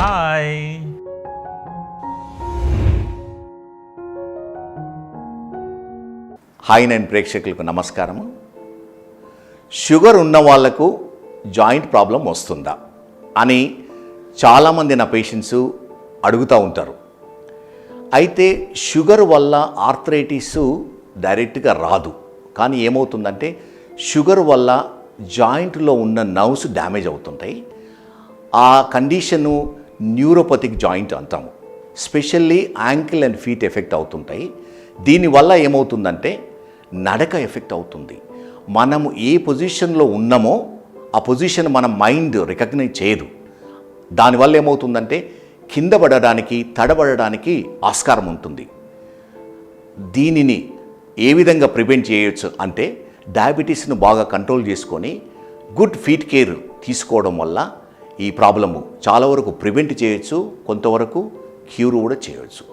Hi. Hi నేను ప్రేక్షకులకు నమస్కారము. షుగర్ ఉన్న వాళ్లకు జాయింట్ ప్రాబ్లం వస్తుందా అని చాలామంది నా పేషెంట్స్ అడుగుతూ ఉంటారు. అయితే షుగర్ వల్ల ఆర్థరైటిస్ డైరెక్ట్గా రాదు, కానీ ఏమవుతుందంటే షుగర్ వల్ల జాయింట్లో ఉన్న నర్వ్స్ డ్యామేజ్ అవుతుంటాయి. ఆ కండిషను న్యూరోపతిక్ జాయింట్ అంటాము. Specially ankle and feet effect అవుతుంటాయి. దీనివల్ల ఏమవుతుందంటే నడక ఎఫెక్ట్ అవుతుంది. మనము ఏ పొజిషన్లో ఉన్నామో ఆ పొజిషన్ మన మైండ్ రికగ్నైజ్ చేయదు. దానివల్ల ఏమవుతుందంటే కింద పడడానికి, తడబడడానికి ఆస్కారం ఉంటుంది. దీనిని ఏ విధంగా ప్రివెంట్ చేయొచ్చు అంటే డయాబెటీస్ను బాగా కంట్రోల్ చేసుకొని గుడ్ ఫీట్ కేర్ తీసుకోవడం వల్ల ఈ ప్రాబ్లము చాలా వరకు ప్రివెంట్ చేయొచ్చు, కొంతవరకు క్యూర్ కూడా చేయొచ్చు.